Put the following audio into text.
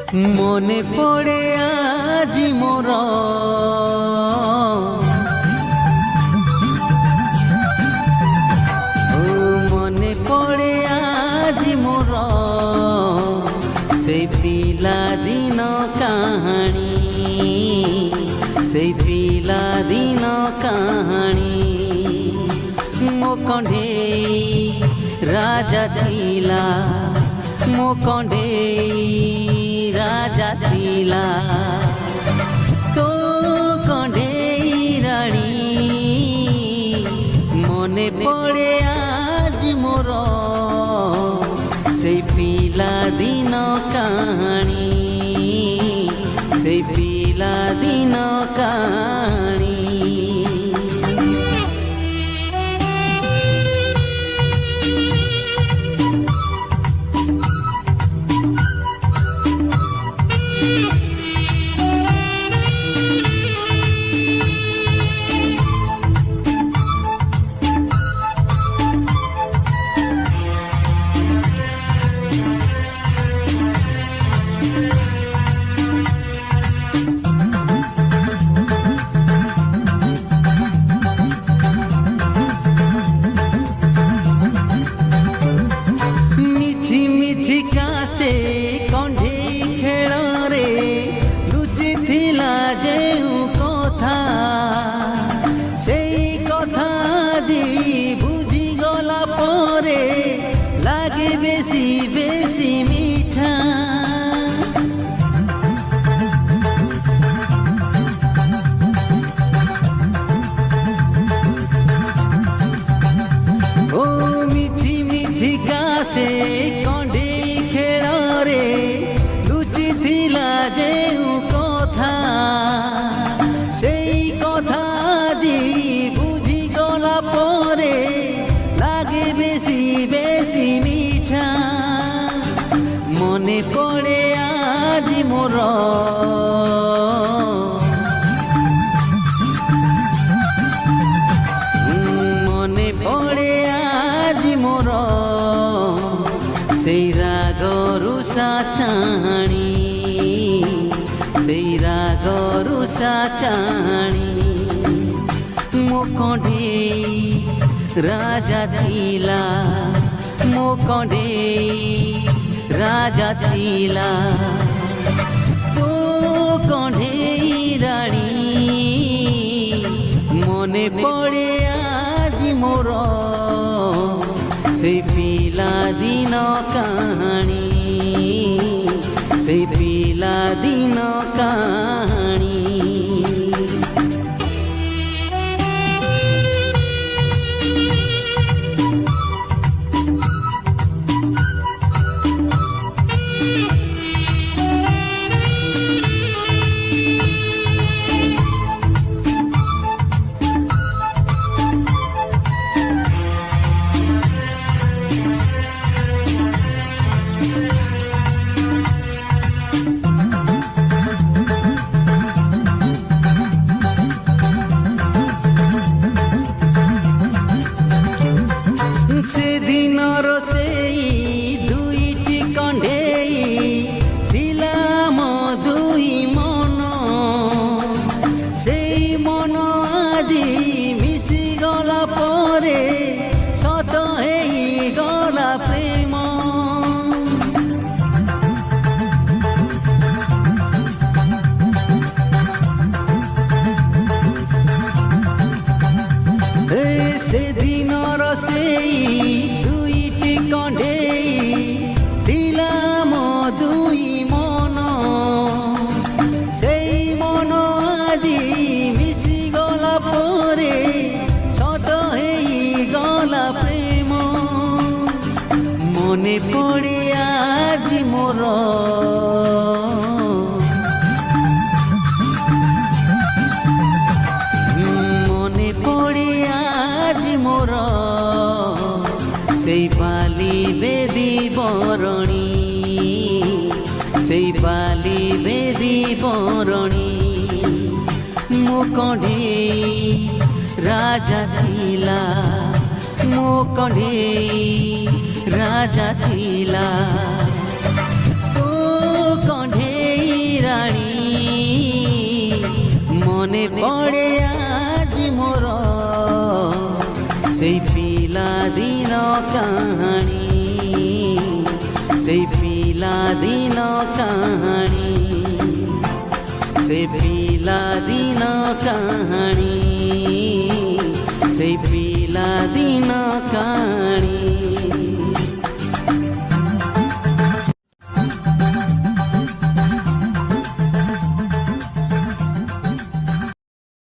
মনে পড়ে আজি মোর মনে পড়ে আজি মোর সেই পিলা দিন কাহানি সেই পিলা দিন কাহানি মো কণ্ঢেই রাজা থিলা মো কণ্ঢেই রাজা থিলা তো কণ্ঢেই রানী মনে পড়ে আজ মোর সেই পিলা দিন কাহানি সেই পিলা দিন কাহানি से कण्ढेई खेल रे लुचि थिला जेउ कथा सेई कथा जी बुझी गला परे लागे बेसी बेसी मीठा ओ मिठी मिठी गासे जेउ कथा सेई कथा जी बुझी गला परे लागे बेसी बेसी मीठा मने पड़े आज मोर मने पड़े आज मोर सेई राग रुषा चाहाणी सेई राग रुषा चाहाणी मो कण्ढेई राजा थीला मो कण्ढेई राजा थीला तो कण्ढेई रानी मने पड़े आज मोर सेई पिला दिन कहानी सेई पिला दिन कहानी सेदिनर सेई दुईटी कण्ढेई थिला मो दुई मन सेई मन आजी मिसी गला परे सत हेई गला प्रेम सेदिनर सेई दुईटी कण्ढेई थिला मो दुई मन सेई मन आजी मिसी गला परे सत हेई गला प्रेम मने पड़े आज मोर मने पड़े आज मोर सेई बाली बेदी बरणी सेई बाली बेदी बरणी मो कण्ढेई राजा थीला मो कण्ढेई राजा थीला तो कण्ढेई পড়ে আজি মোর সেই পিলাদিন কাহাণী, সেই পিলাদিন কাহাণী, সেই পিলাদিন কাহাণী, সেই পিলাদিন কাহাণী।